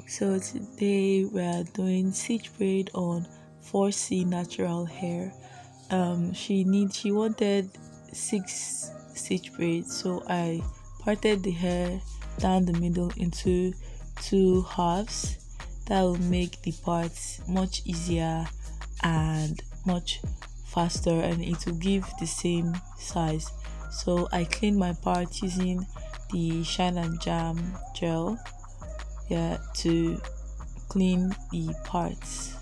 So today we are doing stitch braid on 4C natural hair. She wanted 6 stitch braids, so I parted the hair down the middle into 2 halves. That will make the parts much easier and much faster, and it will give the same size. So I cleaned my part using the shine and jam gel, yeah, to clean the parts,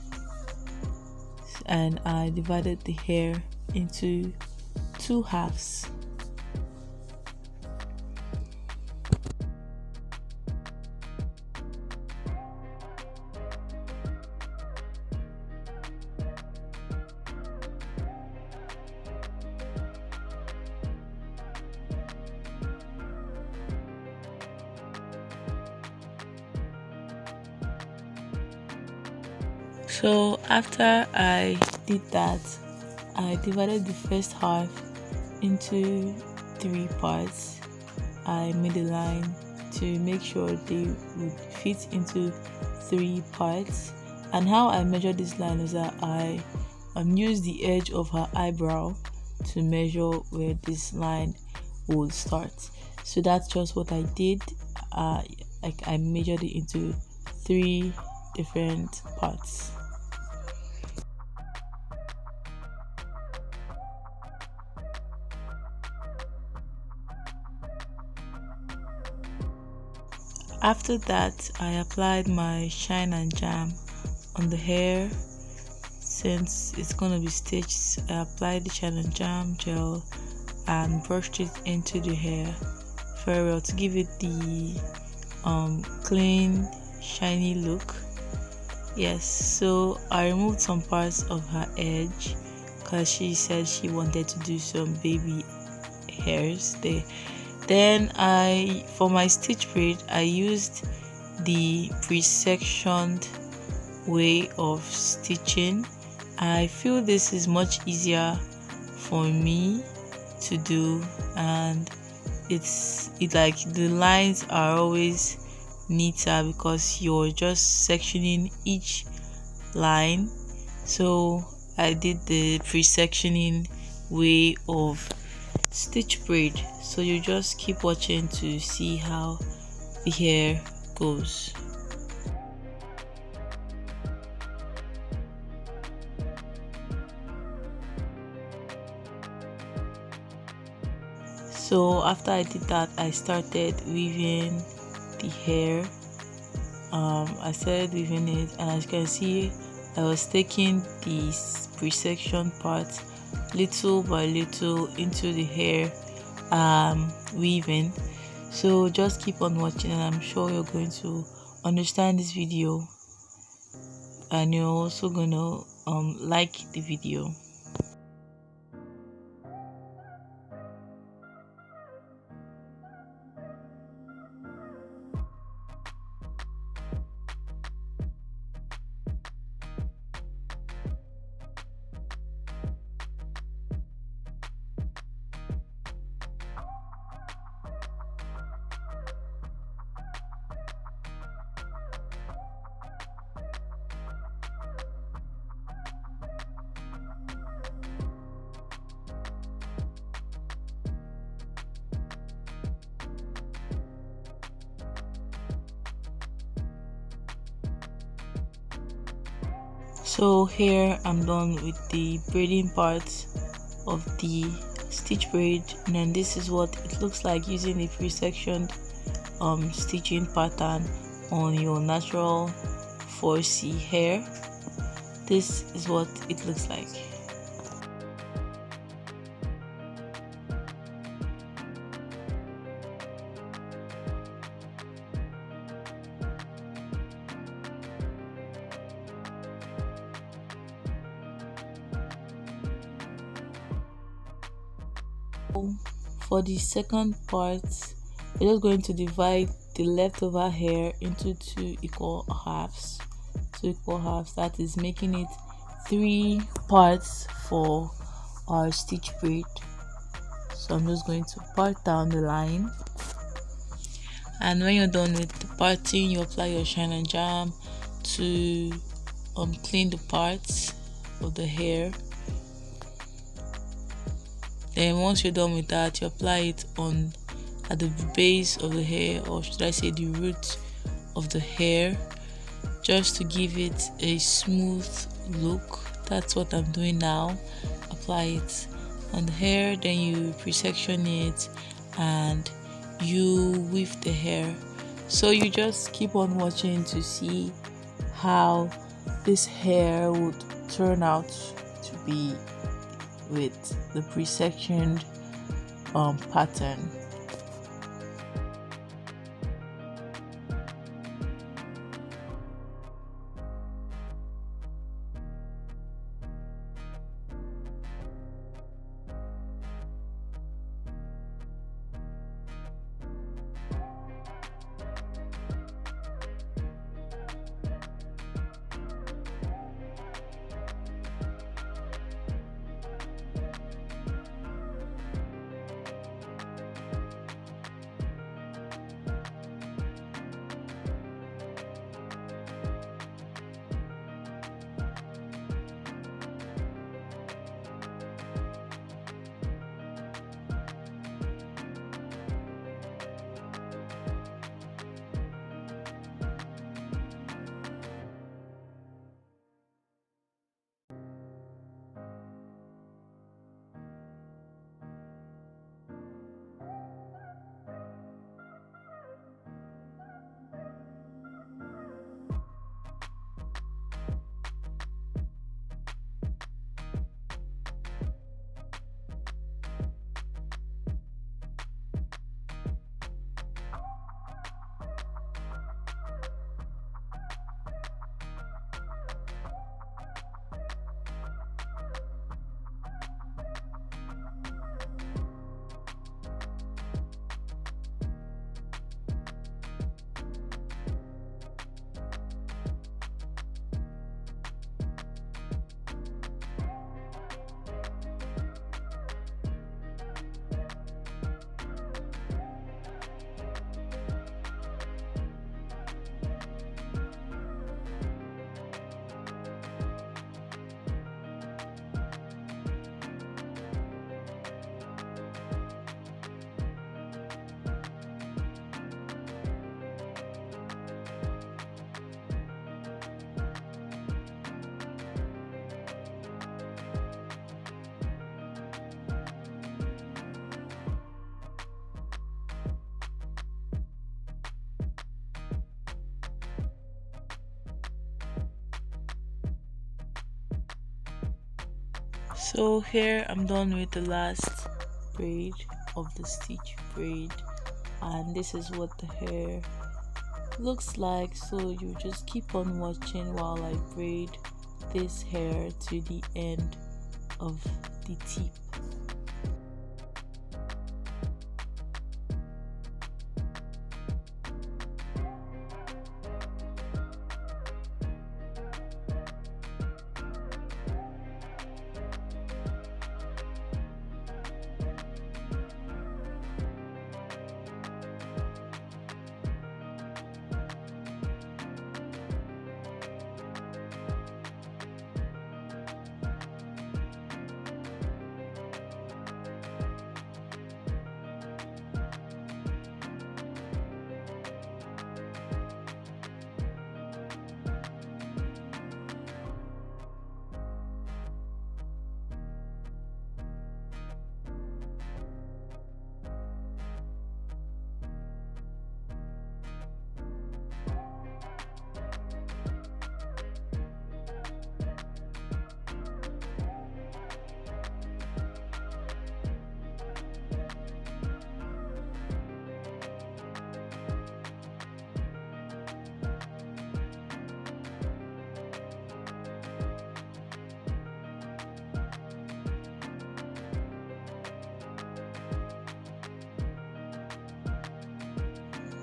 and I divided the hair into 2 halves. So after I did that, I divided the first half into 3 parts. I made a line to make sure they would fit into 3 parts. And how I measured this line is that I used the edge of her eyebrow to measure where this line would start. So that's just what I did. I measured it into 3 different parts. After that, I applied my shine and jam on the hair. Since it's gonna be stitched, I applied the shine and jam gel and brushed it into the hair very well to give it the clean, shiny look. Yes, so I removed some parts of her edge because she said she wanted to do some baby hairs there. Then for my stitch braid, I used the pre-sectioned way of stitching. I feel this is much easier for me to do, and it's like the lines are always neater because you're just sectioning each line. So I did the pre-sectioning way of stitch braid, so you just keep watching to see how the hair goes. So after I did that, I started weaving the hair. I started weaving it, and as you can see, I was taking these pre-section parts little by little into the hair, weaving. So just keep on watching, and I'm sure you're going to understand this video, and you're also gonna like the video. So here I'm done with the braiding part of the stitch braid, and then this is what it looks like using the pre-sectioned stitching pattern on your natural 4C hair. This is what it looks like. For the second part, we're just going to divide the leftover hair into 2 equal halves. That is making it 3 parts for our stitch braid. So I'm just going to part down the line, And when you're done with the parting, you apply your shine and jam to clean the parts of the hair. Then once you're done with that, you apply it on at the base of the hair, or should I say the root of the hair, just to give it a smooth look. That's what I'm doing now. Apply it on the hair, then you pre-section it and you weave the hair. So you just keep on watching to see how this hair would turn out to be with the pre-sectioned pattern. So here I'm done with the last braid of the stitch braid, and this is what the hair looks like. So you just keep on watching while I braid this hair to the end of the tip.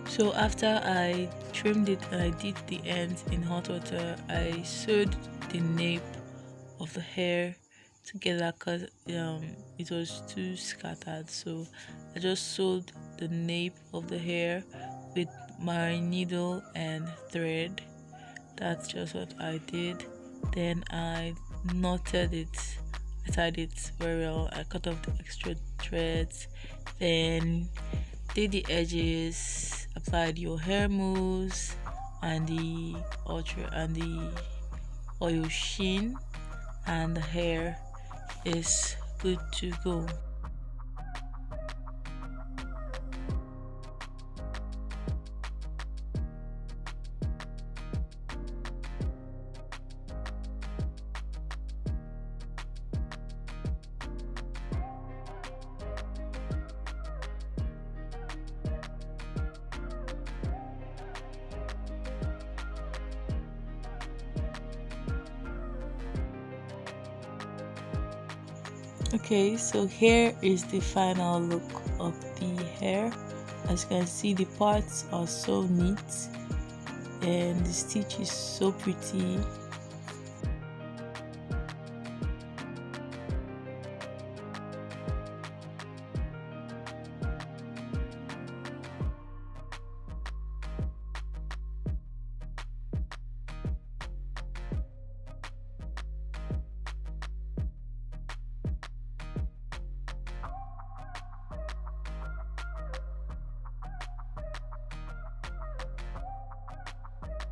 So after I trimmed it and I did the ends in hot water, I sewed the nape of the hair together because it was too scattered. So I just sewed the nape of the hair with my needle and thread. That's just what I did. Then I knotted it. I tied it very well. I cut off the extra threads, then did the edges, applied your hair mousse and the oil sheen, and the hair is good to go. Okay, so here is the final look of the hair. As you can see, the parts are so neat and the stitch is so pretty.